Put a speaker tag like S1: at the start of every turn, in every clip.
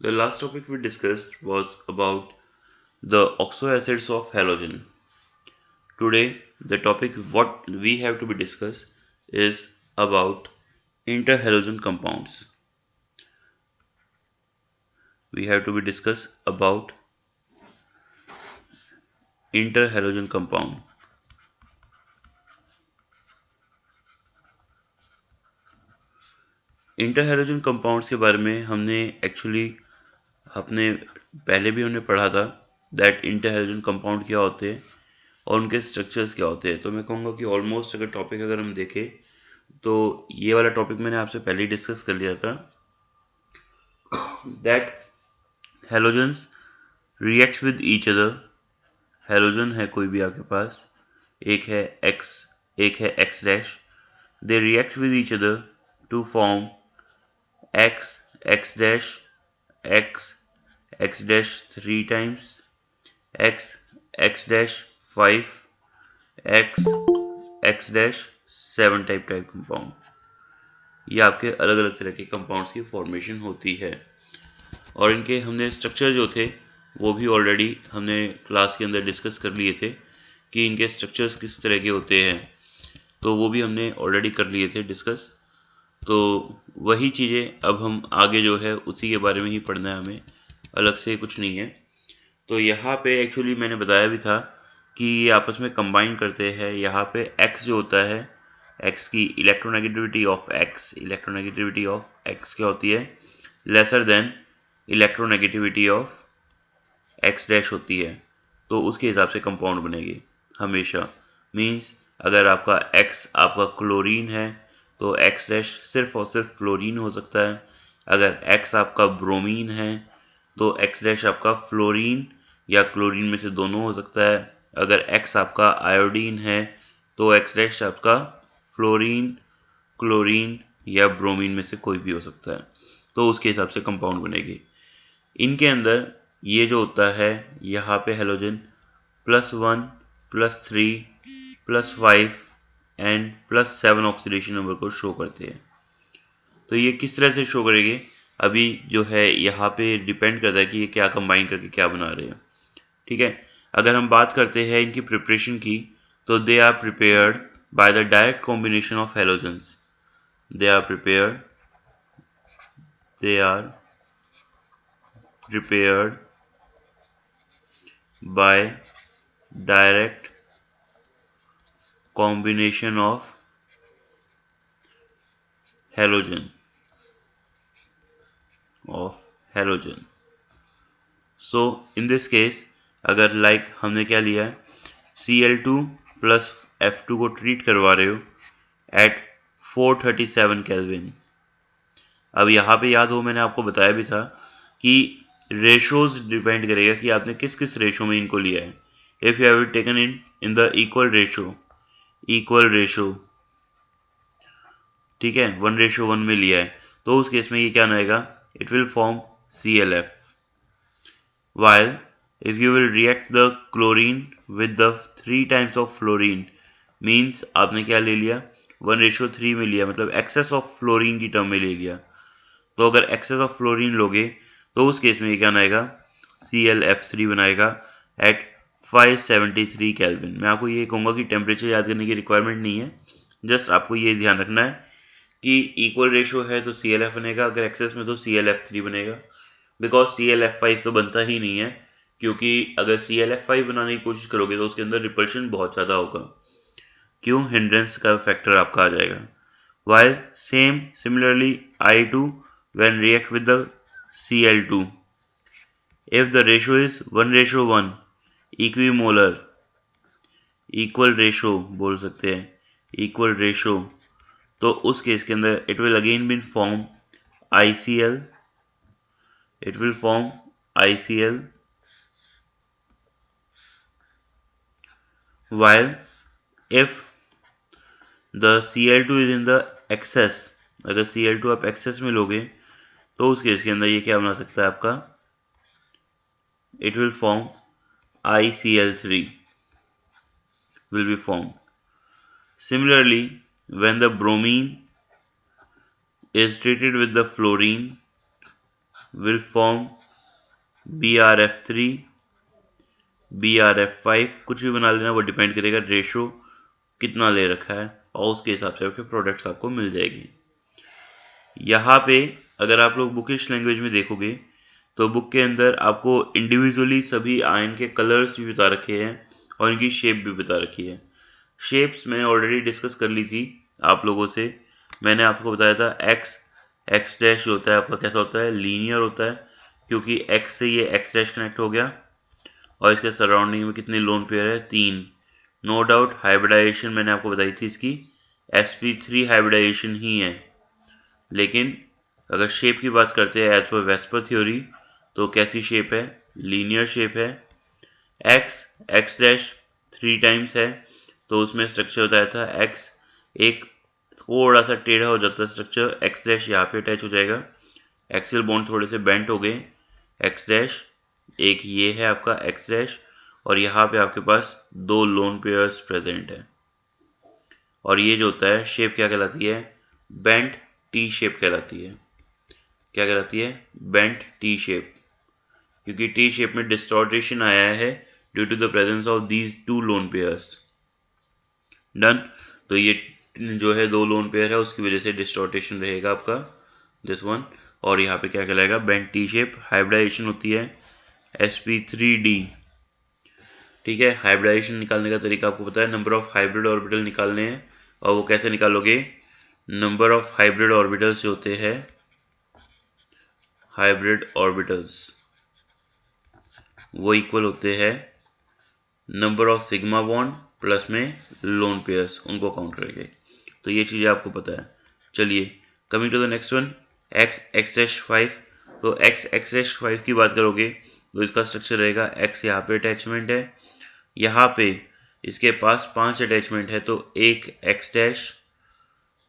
S1: The last topic we discussed was about the oxo acids of halogen. Today, the topic what we have to be discussed is about interhalogen compounds. We have to be discussed about interhalogen compound. Interhalogen compounds के बारे में हमने actually अपने पहले भी हमने पढ़ा था दैट इंटरहैलोजन कंपाउंड क्या होते हैं और उनके स्ट्रक्चर्स क्या होते हैं। तो मैं कहूँगा कि ऑलमोस्ट अगर टॉपिक अगर हम देखें तो ये वाला टॉपिक मैंने आपसे पहले ही डिस्कस कर लिया था that halogens reacts with each other. Halogen है कोई भी आपके पास, एक है X dash. They react with each other to form X X dash X X dash 3 times X X dash 5 X X dash 7 type compound. ये आपके अलग अलग तरह के कंपाउंड्स की फॉर्मेशन होती है और इनके हमने स्ट्रक्चर जो थे वो भी ऑलरेडी हमने क्लास के अंदर डिस्कस कर लिए थे कि इनके स्ट्रक्चर्स किस तरह के होते हैं, तो वो भी हमने ऑलरेडी कर लिए थे डिस्कस। तो वही चीज़ें अब हम आगे जो है उसी के बारे में ही पढ़ना है हमें, अलग से कुछ नहीं है। तो यहाँ पे एक्चुअली मैंने बताया भी था कि ये आपस में कंबाइन करते हैं। यहाँ पे x जो होता है, x की इलेक्ट्रोनेगेटिविटी ऑफ x क्या होती है, lesser than electronegativity of x dash होती है। तो उसके हिसाब से कंपाउंड बनेगी हमेशा। मींस अगर आपका x आपका क्लोरीन है तो x डैश सिर्फ और सिर्फ फ्लोरीन हो सकता है। अगर x आपका ब्रोमीन है तो x डैश आपका फ्लोरीन या क्लोरीन में से दोनों हो सकता है। अगर x आपका आयोडीन है तो x डैश आपका फ्लोरीन, क्लोरीन या ब्रोमीन में से कोई भी हो सकता है। तो उसके हिसाब से कंपाउंड बनेगी। इनके अंदर ये जो होता है यहाँ पे हेलोजन +1 +3 +5 एंड +7 ऑक्सीडेशन नंबर को शो करते हैं। तो ये किस तरह से शो करेंगे अभी जो है यहाँ पे डिपेंड करता है कि ये क्या कंबाइन करके क्या बना रहे हैं। ठीक है, अगर हम बात करते हैं इनकी प्रिपरेशन की तो they are prepared by the direct combination of halogens. They are prepared by direct combination of halogen so in this case अगर like हमने क्या लिया है Cl2 प्लस F2 को ट्रीट करवा रहे हो एट 437 केल्विन। अब यहाँ पे याद हो मैंने आपको बताया भी था कि रेशोज डिपेंड करेगा कि आपने किस किस रेशो में इनको लिया है। If you have taken in the equal ratio, ठीक है, 1:1 में लिया है तो उस केस में ये क्या बनाएगा, it will form ClF। while if you will react the chlorine with the 3 times of fluorine means आपने क्या ले लिया 1:3 में लिया, मतलब excess of fluorine की टर्म में ले लिया। तो अगर excess of fluorine लोगे तो उस केस में ये क्या बनाएगा ClF3 बनाएगा एट 573 केल्विन। मैं आपको ये कहूँगा कि टेम्परेचर याद करने की रिक्वायरमेंट नहीं है, जस्ट आपको ये ध्यान रखना है कि इक्वल रेशो है तो ClF बनेगा, अगर एक्सेस में तो ClF3 बनेगा। बिकॉज ClF5 तो बनता ही नहीं है, क्योंकि अगर ClF5 बनाने की कोशिश करोगे तो उसके अंदर रिपल्शन बहुत ज़्यादा होगा। क्यों, हिंड्रेंस का फैक्टर आपका आ जाएगा। while similarly I2 when react with the Cl2 if the ratio is 1:1 equimolar, equal ratio बोल सकते हैं, इक्वल रेशो, तो उस केस के अंदर it will again be form ICl, it will form ICl, while if the Cl2 is in the excess, अगर Cl2 आप excess में लोगे तो उस केस के अंदर ये क्या बना सकता है आपका, it will form ICl3 will be formed. Similarly, when the bromine is treated with the fluorine will form BRF3, BRF5, कुछ भी बना लेना, वो डिपेंड करेगा रेशो कितना ले रखा है और उसके हिसाब से आपके प्रोडक्ट्स आपको मिल जाएगी। यहाँ पे अगर आप लोग बुकिश लैंग्वेज में देखोगे तो बुक के अंदर आपको इंडिविजुअली सभी आयन के कलर्स भी बता रखे हैं और इनकी शेप भी बता रखी है। शेप्स मैंने ऑलरेडी डिस्कस कर ली थी आप लोगों से। मैंने आपको बताया था एक्स डैश जो होता है आपका कैसा होता है, लीनियर होता है, क्योंकि एक्स से ये एक्स डैश कनेक्ट हो गया और इसके सराउंडिंग में कितने लोन पेयर है, 3। नो डाउट हाइब्रिडाइजेशन मैंने आपको बताई थी इसकी sp3 हाइब्रिडाइजेशन ही है, लेकिन अगर शेप की बात करते हैं एज पर वेस्पर थ्योरी तो कैसी शेप है, लीनियर शेप है। एक्स डैश 3 टाइम्स है तो उसमें स्ट्रक्चर बताया था एक्स एक थोड़ा सा टेढ़ा हो जाता है स्ट्रक्चर, एक्स डैश यहाँ पे अटैच हो जाएगा, एक्सियल बॉन्ड थोड़े से बेंट हो गए, एक्स डैश एक ये है आपका एक्स डैश और यहाँ पे आपके पास 2 लोन पेयर्स प्रेजेंट है और ये जो होता है शेप क्या कहलाती है, बेंट टी शेप कहलाती है। क्या कहलाती है, बेंट टी शेप, क्योंकि टी शेप में डिस्टॉर्टेशन आया है due to the presence of these 2 lone pairs. Done. तो ये जो है 2 लोन पेयर है उसकी वजह से डिस्टॉर्टेशन रहेगा आपका दिस वन, और यहाँ पे क्या कहलाएगा, बेंट टी शेप। हाइब्रिडाइजेशन होती है sp3d। ठीक है, हाइब्रिडाइजेशन निकालने का तरीका आपको पता है, नंबर ऑफ हाइब्रिड ऑर्बिटल निकालने हैं और वो कैसे निकालोगे, नंबर ऑफ हाइब्रिड ऑर्बिटल्स जो होते हैं, हाइब्रिड ऑर्बिटल्स वो इक्वल होते हैं number of sigma bond plus में लोन पेयर्स, उनको काउंट करके। तो ये चीज़ें आपको पता है। चलिए coming to the next one, x-5। तो x-5 की बात करोगे तो इसका स्ट्रक्चर रहेगा x यहाँ पे अटैचमेंट है, यहाँ पे इसके पास 5 अटैचमेंट है, तो एक x डैश,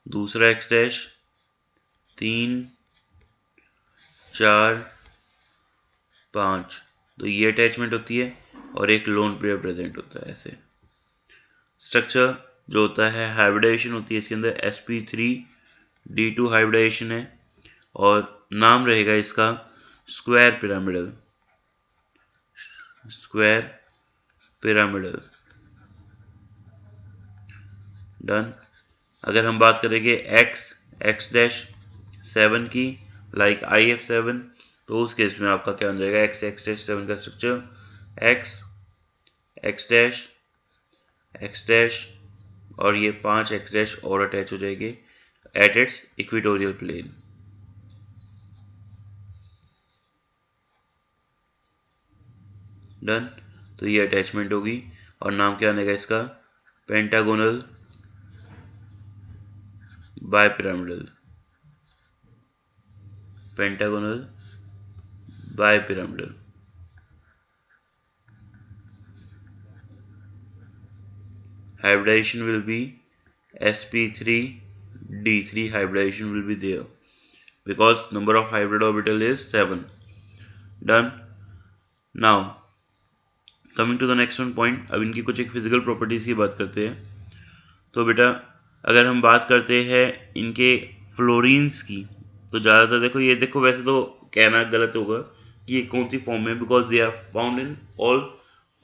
S1: दूसरा x डैश, 3 4 5, तो ये अटैचमेंट होती है और एक लोन पेयर प्रेजेंट होता है। ऐसे स्ट्रक्चर जो होता है, हाइब्रिडाइजेशन होती है इसके अंदर sp3d2 हाइब्रिडाइजेशन है और नाम रहेगा इसका square pyramidal, square pyramidal. Done. अगर हम बात करेंगे x डैश 7 की, लाइक IF7, तो उस केस में आपका क्या बन जाएगा, x डैश 7 का स्ट्रक्चर x डैश और ये 5 x डैश और अटैच हो जाएंगे at its equatorial plane. Done. तो ये अटैचमेंट होगी और नाम क्या आनेगा इसका, pentagonal bipyramidal, pentagonal bipyramidal. Hybridization will be sp3d3 hybridization will be there because number of hybrid orbital is 7. Done. Now coming to the next one point, अब इनकी कुछ एक फिजिकल प्रॉपर्टीज की बात करते हैं। तो बेटा अगर हम बात करते हैं इनके फ्लोरीन्स की, तो ज़्यादातर देखो, ये देखो वैसे तो कहना गलत होगा कि ये कौन सी फॉर्म में, because they are found in all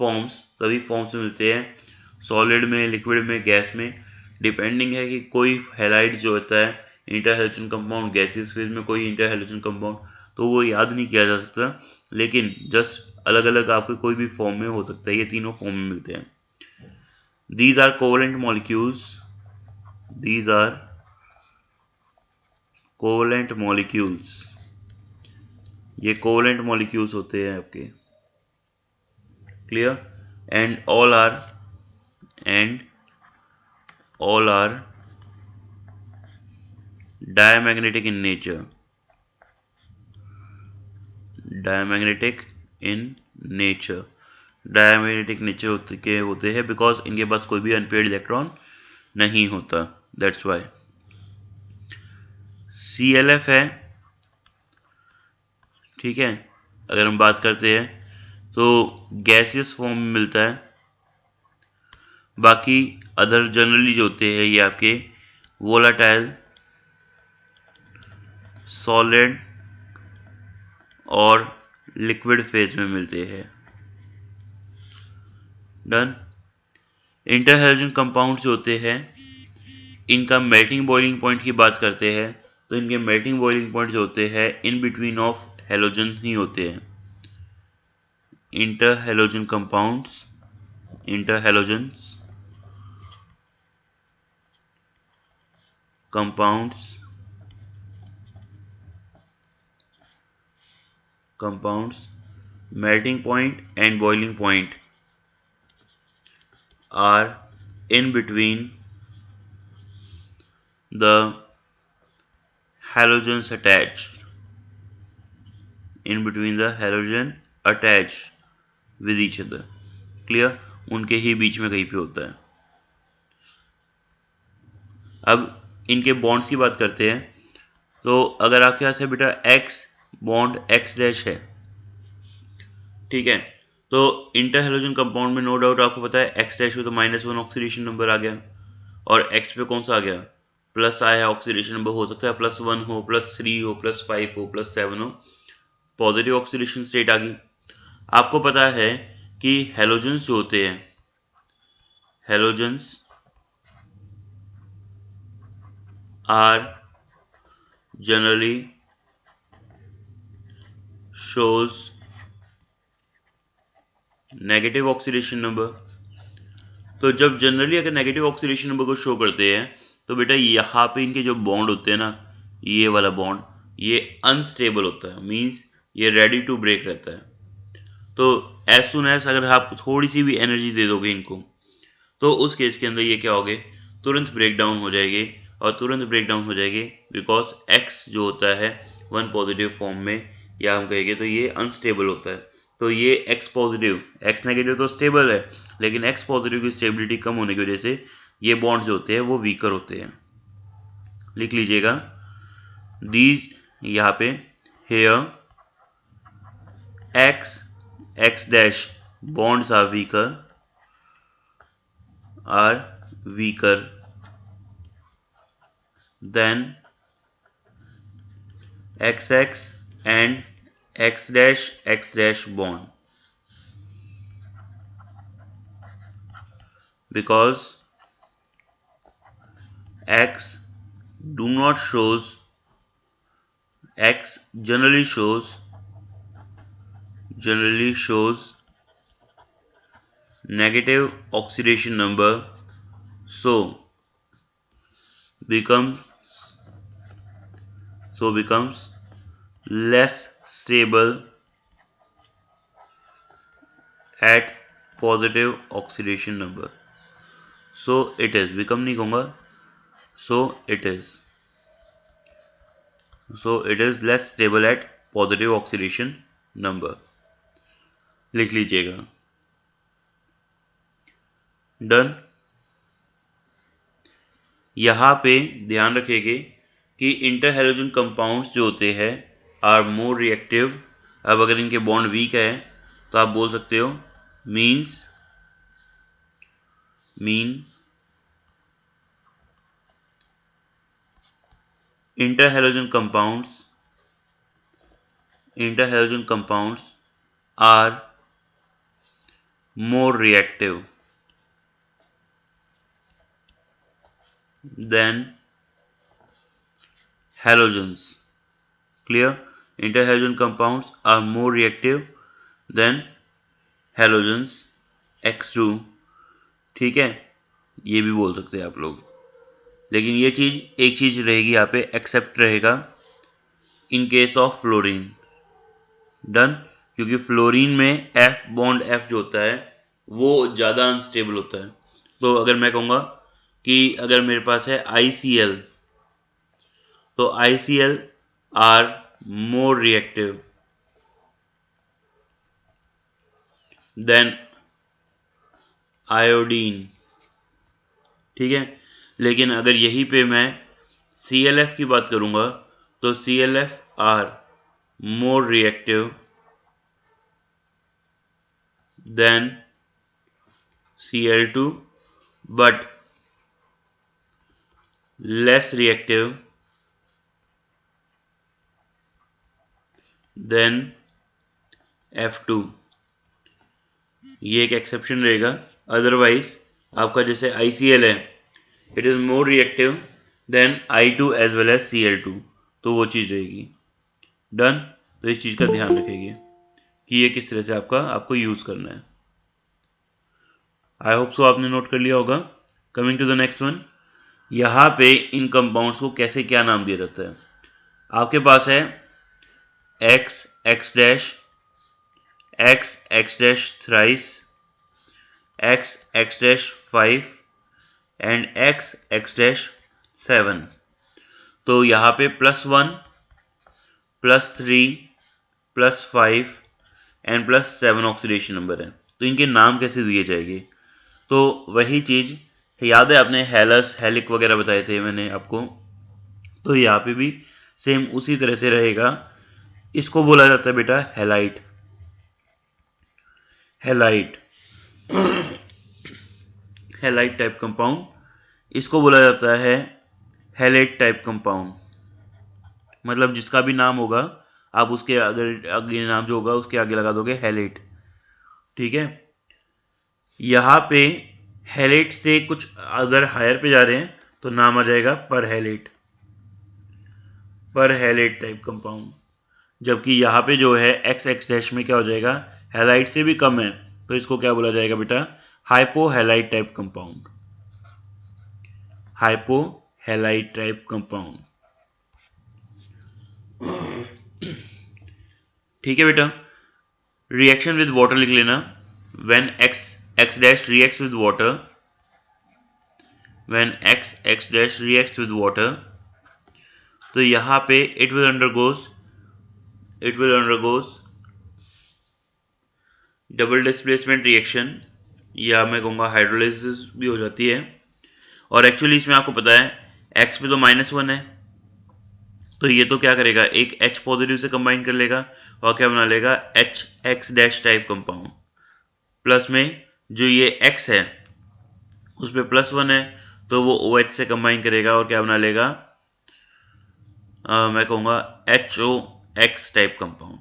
S1: forms, सभी फॉर्म्स में मिलते हैं, सॉलिड में, लिक्विड में, गैस में। डिपेंडिंग है कि कोई हैलाइड जो होता है inter halogen compound gaseous phase में, कोई इंटर हैलोजन कंपाउंड, तो वो याद नहीं किया जा सकता, लेकिन जस्ट अलग अलग आपके कोई भी फॉर्म में हो सकता है, ये तीनों फॉर्म में मिलते हैं। These are covalent molecules. These are covalent molecules. ये covalent molecules होते हैं आपके, clear? And all are diamagnetic in nature. Diamagnetic in nature. Diamagnetic nature के होते हैं बिकॉज इनके पास कोई भी अनपेयर्ड इलेक्ट्रॉन नहीं होता, दैट्स वाई। CLF है, ठीक है, अगर हम बात करते हैं तो गैसियस फॉर्म में मिलता है, बाकी अदर जनरली जो होते हैं ये आपके वोलाटाइल, सॉलिड और लिक्विड फेज में मिलते हैं। डन। इंटर हैलोजन कंपाउंड जो होते हैं इनका मेल्टिंग बॉइलिंग पॉइंट की बात करते हैं तो इनके मेल्टिंग बॉइलिंग पॉइंट जो होते हैं इन बिटवीन ऑफ हैलोजन ही होते हैं। Inter halogen compounds, inter halogens compounds melting point and boiling point are in between the halogens attached, with each other. Clear? उनके ही बीच में कहीं पे होता है। अब इनके बॉन्ड्स की बात करते हैं तो अगर आपके पास है बेटा X बॉन्ड X डैश है, ठीक है, तो इंटर हैलोजन कंपाउंड में नो डाउट आपको पता है X डैश पे तो -1 ऑक्सीडेशन नंबर आ गया और X पे कौन सा आ गया, प्लस आया ऑक्सीडेशन नंबर, हो सकता है +1 हो, +3 हो, +5 हो, +7 हो, पॉजिटिव ऑक्सीडेशन स्टेट आ गई। आपको पता है कि हैलोजेंस जो होते हैं, halogens are generally shows negative oxidation number. तो जब जनरली अगर नेगेटिव ऑक्सीडेशन नंबर को शो करते हैं तो बेटा यहाँ पे इनके जो बॉन्ड होते हैं ना, ये वाला बॉन्ड ये अनस्टेबल होता है, मींस ये रेडी टू ब्रेक रहता है। तो एज सुन एज अगर आप थोड़ी सी भी एनर्जी दे दोगे इनको तो उस केस के अंदर ये क्या होगे, तुरंत ब्रेक डाउन हो जाएगी और तुरंत ब्रेक डाउन हो जाएगी बिकॉज एक्स जो होता है वन पॉजिटिव फॉर्म में, या हम कहेंगे तो ये अनस्टेबल होता है। तो ये एक्स पॉजिटिव, एक्स नेगेटिव तो स्टेबल है लेकिन एक्स पॉजिटिव की स्टेबिलिटी कम होने की वजह से ये बॉन्ड जो होते हैं वो वीकर होते हैं। लिख लीजिएगा दी यहाँ पे here X X dash bonds are weaker than XX and X dash bond because X do not shows X generally shows negative oxidation number, so becomes less stable at positive oxidation number. So it is, become नहीं कहूँगा, so it is less stable at positive oxidation number. लिख लीजिएगा। Done. यहाँ पे ध्यान रखिएगा कि inter halogen compounds जो होते हैं आर मोर रिएक्टिव। अब अगर इनके बॉन्ड वीक है तो आप बोल सकते हो mean inter halogen compounds are more reactive than halogens. Clear? Interhalogen compounds are more reactive than halogens. X2, ठीक है, ये भी बोल सकते हैं आप लोग, लेकिन ये चीज एक चीज रहेगी यहाँ पे एक्सेप्ट रहेगा in case of fluorine. Done. क्योंकि फ्लोरीन में F बॉन्ड F जो होता है वो ज्यादा अनस्टेबल होता है। तो अगर मैं कहूँगा कि अगर मेरे पास है ICl तो ICl are more reactive than iodine, ठीक है। लेकिन अगर यहीं पे मैं ClF की बात करूंगा तो ClF are more reactive than Cl2 but less reactive than F2, ये एक एक्सेप्शन रहेगा। अदरवाइज आपका जैसे ICl है, it is more reactive than I2 as well as Cl2, तो वो चीज रहेगी। डन। तो इस चीज का ध्यान रखेंगे कि ये किस तरह से आपको यूज करना है। आई होप सो आपने नोट कर लिया होगा। Coming to the next one, यहाँ पे इन कंपाउंड्स को कैसे क्या नाम दिया जाता है। आपके पास है X X dash, X X dash thrice, X X dash 5 and X X dash 7। तो यहाँ पे +1 +3 +5 एंड +7 ऑक्सीडेशन नंबर है। तो इनके नाम कैसे दिए जाएंगे, तो वही चीज याद है आपने हेलस हेलिक वगैरह बताए थे मैंने आपको, तो यहाँ पे भी सेम उसी तरह से रहेगा। इसको बोला जाता है बेटा halide. Halide halide type compound. इसको बोला जाता है हेलेट टाइप कंपाउंड। मतलब जिसका भी नाम होगा आप उसके अगर आगे नाम जो होगा उसके आगे लगा दोगे हेलेट। ठीक है। यहाँ पे हेलेट से कुछ अगर हायर पे जा रहे हैं तो नाम आ जाएगा पर हेलेट, पर हेलेट टाइप कंपाउंड। जबकि यहाँ पे जो है एक्स एक्स डैश में क्या हो जाएगा, हेलाइट से भी कम है, तो इसको क्या बोला जाएगा बेटा, hypohalite type compound. Hypohalite type compound. ठीक है बेटा। रिएक्शन विद वाटर लिख लेना। When X X dash reacts with water, when X X dash reacts with water, तो यहाँ पे it will undergoes double displacement reaction, या मैं कहूँगा हाइड्रोलाइसिस भी हो जाती है। और एक्चुअली इसमें आपको पता है एक्स पे तो -1 है, तो ये तो क्या करेगा, एक H पॉजिटिव से कंबाइन कर लेगा और क्या बना लेगा, H X dash type compound. Plus में जो ये X है उस पर +1 है, तो वो OH से कंबाइन करेगा और क्या बना लेगा, मैं कहूँगा HOX टाइप कंपाउंड।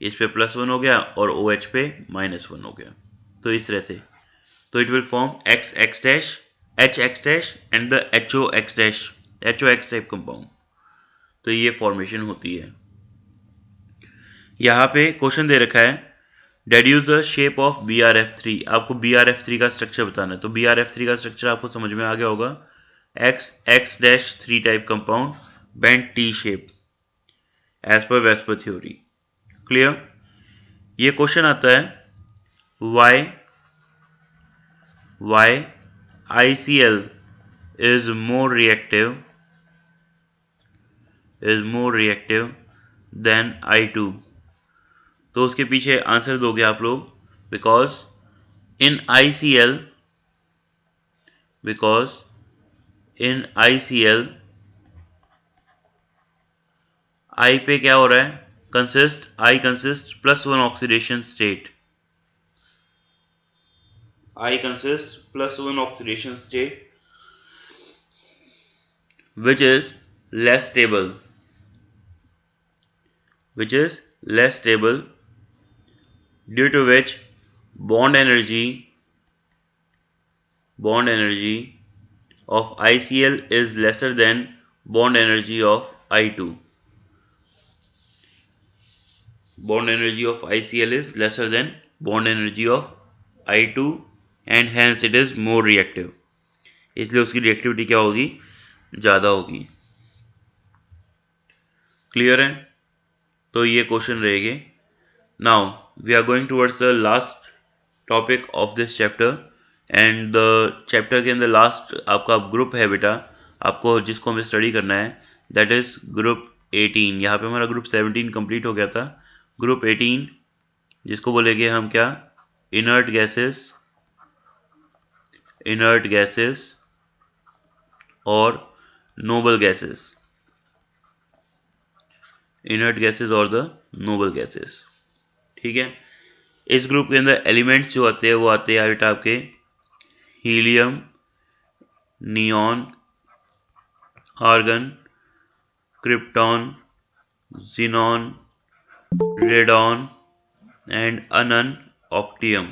S1: इस पे +1 हो गया और OH पे -1 हो गया। तो इस तरह से, तो it will form X X dash H X dash and the HOX dash HOX type compound. तो ये फॉर्मेशन होती है। यहाँ पे क्वेश्चन दे रखा है deduce the shape of BrF3। आपको BrF3 का स्ट्रक्चर बताना है। तो BrF3 का स्ट्रक्चर आपको समझ में आ गया होगा, X X dash 3 type compound, bent T shape as पर वेस्पर थ्योरी। क्लियर। ये क्वेश्चन आता है why ICl is more reactive than I2। तो उसके पीछे आंसर दोगे आप लोग, बिकॉज इन ICl I पे क्या हो रहा है, I consists +1 oxidation state, I consists +1 oxidation state which is less stable, due to which bond energy of ICl is lesser than bond energy of I2. Bond energy of ICl is lesser than bond energy of I2 and hence it is more reactive। इसलिए उसकी reactivity क्या होगी, ज़्यादा होगी। Clear है। तो ये question रहेंगे। Now we are going towards the last topic of this chapter and the chapter के अंदर लास्ट आपका ग्रुप है बेटा, आपको जिसको हमें स्टडी करना है, दैट इज ग्रुप 18। यहाँ पे हमारा ग्रुप 17 कंप्लीट हो गया था। ग्रुप 18 जिसको बोलेंगे हम क्या, इनर्ट गैसेस और नोबल गैसेस, इनर्ट गैसेस और द नोबल गैसेस। ठीक है। इस ग्रुप के अंदर एलिमेंट्स जो आते हैं वो आते हैं बेटा आपके helium, neon, argon, krypton, xenon, radon, and Annan octium.